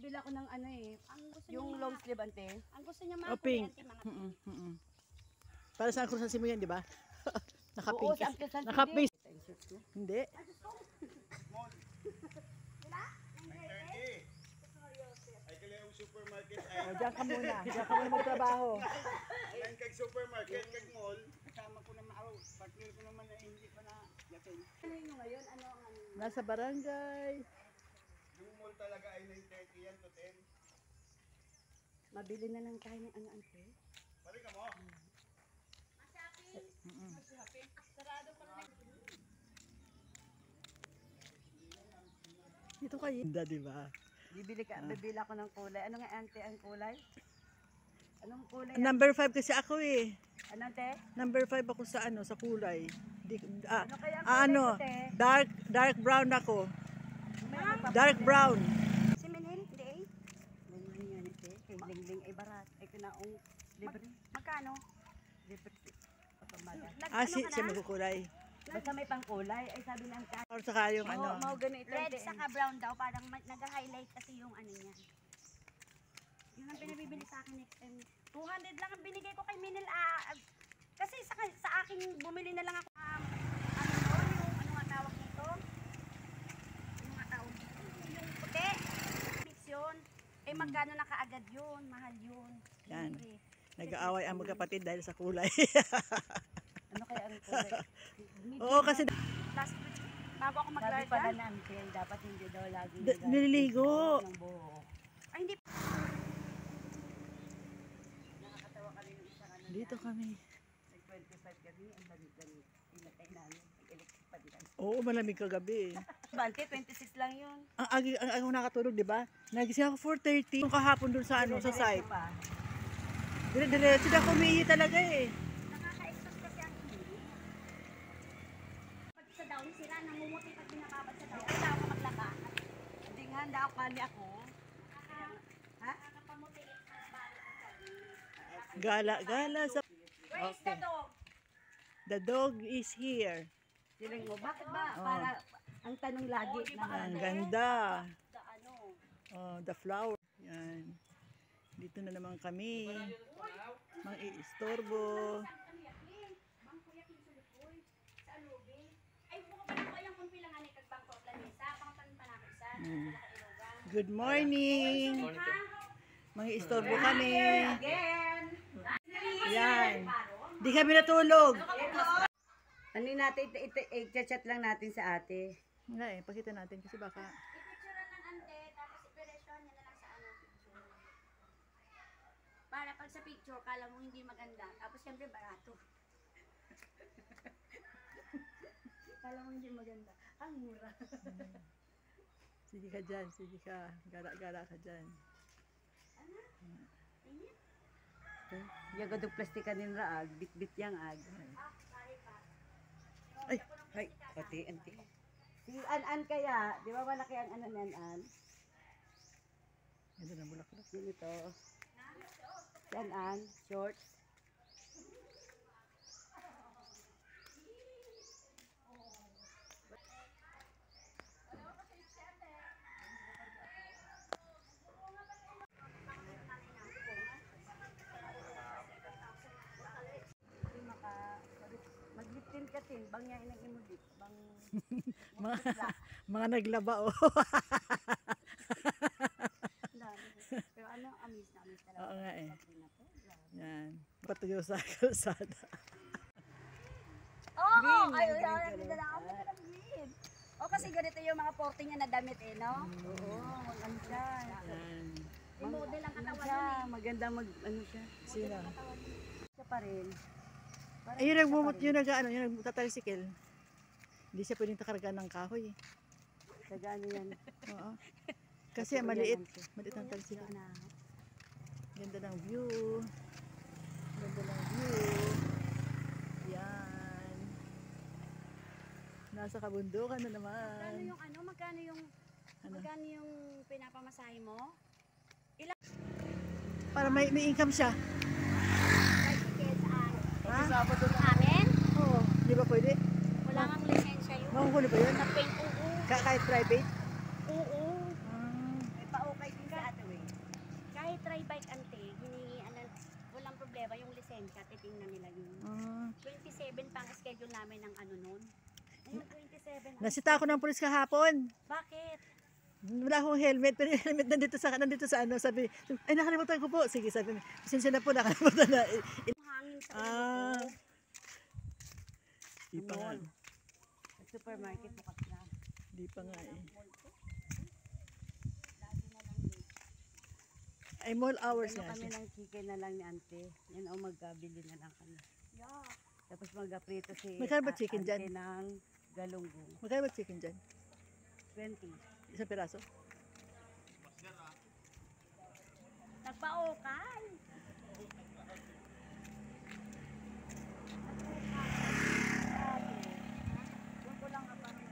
Bibili ako ng ano eh. Yung long sleeve, ante. Ang gusto niya mga pink. mga pink. Para sa Cruz mo yan, di ba? Naka-pink. Oo, sa Cruz Naka-pink. Hindi. O, diyan ka muna. Diyan ka muna magtrabaho. Ang kag supermarket, kag mall, kasama ko naman ako. Partner ko naman na hindi pa na yakin. Ano yun ngayon? Ano ang ano? Nasa barangay. Yung mall talaga ay 9:30 yan to 10. Mabili na lang tayo ng ano ante. Balik ka mo. Dito kayo. Hindi, di ba? Bibili ako ng kulay. Ano nga ante ang kulay? Anong kulay? Number 5 kasi ako eh. Ano ante? Number 5 ako sa ano, sa kulay. Ano kaya ang kulay ko, te? Dark brown ako. Dark brown. Si Minil? Hindi eh. Bumili nga ante. Kay Lingling ay barat. Ay kinaong libre. Magkano? Libre. Siya magkukulay. Basta may pangkulay. Ay sabi ng ante. Or saka yung ano. Mau ganito. Red saka brown daw, parang nag-highlight kasi yung ano niya. Yun ang pinabibili sa akin next time. 200 lang ang binigay ko kay Minil. Kasi sa akin bumili na lang ako. Ano nga tawag dito? Ano nga tawag dito? Yung puti. Mix yun. Eh magkano na kaagad yun? Mahal yun. Yan. Siyempre. Nag-aaway ang magkapatid dahil sa kulay. Ano kaya ang kulay? Oo, kasi Last week, bago ako Sabi mag-guard pala namin, dapat hindi daw lagi nililigo. ng buhok. Ay hindi. Nakakatawa kami yung isang ano. Dito kami. Nag-25 kami, ang lamig-lamig. Inatay namin, nag-electric pa din. Oo, malamig kagabi. Bante, 26 lang yun. Ang nakatulog, di ba? Nagising ako 4:30. Yung kahapon dun sa ano, sa site. Dire-diretso na kumihi talaga eh. Nakaka-exhaust kasi ang hindi. Pag sa down, sira, namumuti pag binababad sa down. Kailangan ko maglaba. Hindi nga, handa ako kali ako. Ha? Nakakapamuti. Gala sa... Where's the dog? The dog is here. Siling mo, bakit ba? Oh. Para, ang tanong lagi. Ang ganda. The ano? Oh, the flower. Yan. Dito na naman kami. Mang-iistorbo. Bangko yakin sa lupoy. Sa alubi. Ay, buka pa lang ko yung kumpi lang kag bangko at lanisa. Pangpan pa na ako isa. Good morning. Mang-iistorbo kami. Again! Yan. Di kami natulog. Ano yun natin, i-chat lang natin sa ate. Wala eh, pakita natin kasi baka... Ipicturean ng ante, tapos ipiresyon niya na lang sa ano picture. Para pag sa picture, kala mo hindi maganda. Tapos siyempre barato. Kala mo hindi maganda. Ang mura. Sige ka dyan, sige ka. Gara-gara ka dyan. Yaga do plastikan din raag, bit-bit yang ag. Ay, Hay, ate. Si An-An kaya, di ba malaki ang ano ni An-An? ito na bulaklak. Yun ito. Si An-An, shorts. Magliptin ka tin, bang yan inang imudit, bang Mga naglaba oh. Dami. Pero ano, amis na amis talaga. Oo nga eh. Pag na to, grabe. Yan. Patuyo sa kalsada. Oo, ayun, nabila lang ako ng green. O kasi ganito yung mga porting niya na damit eh, no? oo, ano siya. Yan. Yung model ang Ano katawan siya, nun eh. maganda ano siya. Sino? Siya pa rin. Parang Ayun, siya nagmumot pa rin. yun, yung nagtatricycle. Hindi siya pwedeng takarga ng kahoy. Kagano yan. Oo. Kasi maliit. Maliit ang tricycle. Ganda ng view. Ganda ng view. Yan. Nasa kabundukan na naman. Magkano yung pinapamasahe mo? Para may income siya. Tricycle saan? Ha? Amin? Oo. Di ba pwede? Wala kang lisensya yun. Makukulo ba yun? Sa paint, oo. Kahit private? Oo. Ah. May pa-okay din sa ate namin ng ano nun. Ngayon 27. Nasita ako ng pulis kahapon. Bakit? Wala akong helmet, pero yung helmet nandito sa ano, sabi, ay nakalimutan ko po. Sige, sabi, pasensya na po, nakalimutan na. Yung hangin sa ulo Ah. ko. Di pa nga, Sa supermarket bukas na. di pa nga eh. Ay, mall hours Ano nga kami siya. ng chicken na lang ni ante. Yan o magkabili na lang kami. Yeah. Tapos magkaprito si Magkano ba chicken ante dyan? ng galunggong. Magkano ba chicken dyan? 20. Isang piraso? Nagpa-okay. Doon ko lang nga parang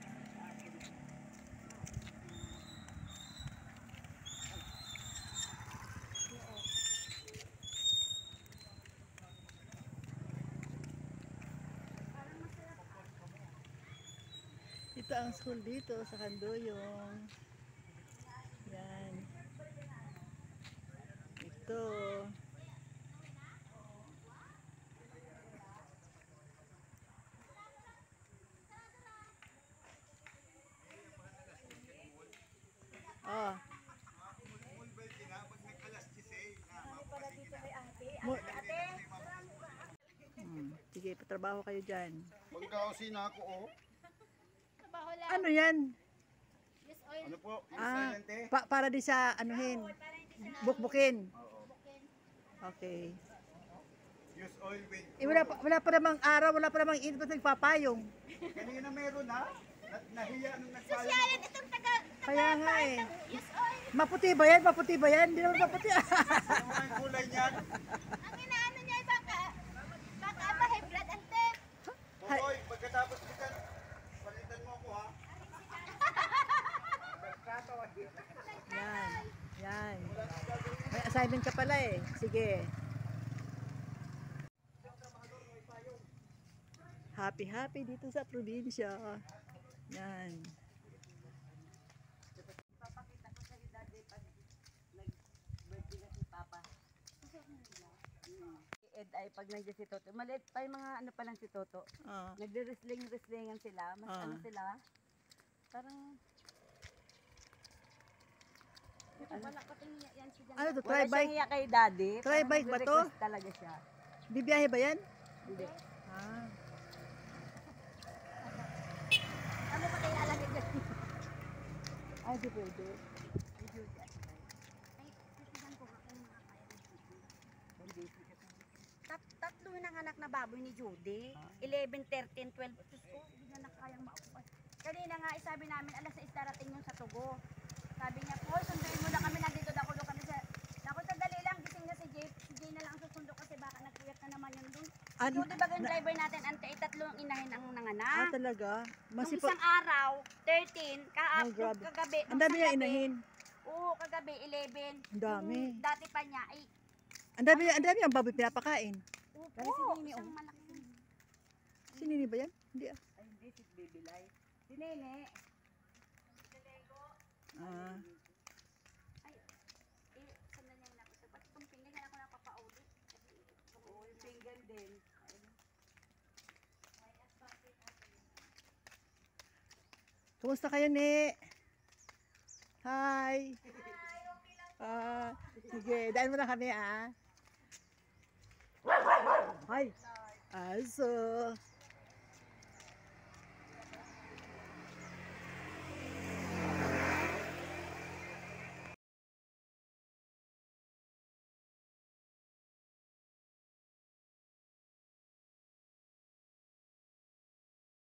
Ito ang school dito sa Kandoyong. Yan. Ito. Oh. Mo- Sige, patrabaho kayo dyan. Magkausin ako, oh. Ano yan? Ano po? Yung Ah, silent eh? para di sa anuhin. Bukbukin. Oo. Okay. Use oil with... Wala pa namang araw, wala pa namang init, ba't nagpapayong? Kanina meron ha? Nahiya nung nagpala. Sosyalan itong taga Kaya nga eh. use oil. Maputi ba yan? Maputi ba yan? Hindi naman maputi. Ano ang kulay niyan? Ang inaano niya ay baka ma-high blood ante. Hoy, pagkatapos kita, palitan mo ako ha? Yan. Yan. May assignment ka pala eh. Sige. Happy dito sa probinsya. Yan. papakita ko sa'yo dati pag nag-birthday na si Papa. Si Ed ay pag nandiyan si Toto. Maliit pa yung mga ano pa lang si Toto. Oh. Nagre-wrestling-wrestlingan sila. Mas Ah. ano sila. Parang Wala ko tingin yan si Ano to? wala Try siyang bike? hiya kay Daddy. Try Parang bike ba to? nagre-request talaga siya. Bibiyahe ba yan? Hindi. Ah. Ano pa tayo lalagay dyan? Ay, di pwede. Ay, titigan ko nga kung makakaya ng Judy. Tatlo ng anak na baboy ni Judy. 11, 13, 12. Diyos ko, hindi na nakayang maupas. Kanina nga, sabi namin, alas 6 darating yung sa Tugo. Sabi niya, Paul, sunduin mo na kami. Nandito na kulo kami sa... Naku, sandali lang. Gising na si Jay. Si Jay na lang ang susundo kasi baka nagkuyat na naman yun doon. An- Judy ba yung driver natin, ante, ay tatlo ang inahin ang nanganak. talaga? Nung Masipa. isang araw, 13, Oh, grabe. kagabi. Ang dami nung niya kagabi, inahin. Oo, kagabi, 11. Ang dami. Yung dati pa niya, ay, Ang dami ang baboy pinapakain. upo, Kasi si Nini, isang oh. malaki. Si Nini ba yan? Hindi ah. Ay, hindi. Si Baby Life. Si Nene. Ah. Eh, saan na niya nakita? Ba't itong pinggan niya ako napapaulit? Oo, yung pinggan din. Kumusta kayo, ni? Hi. Ah, sige, daan mo na kami ah. Hi. Aso.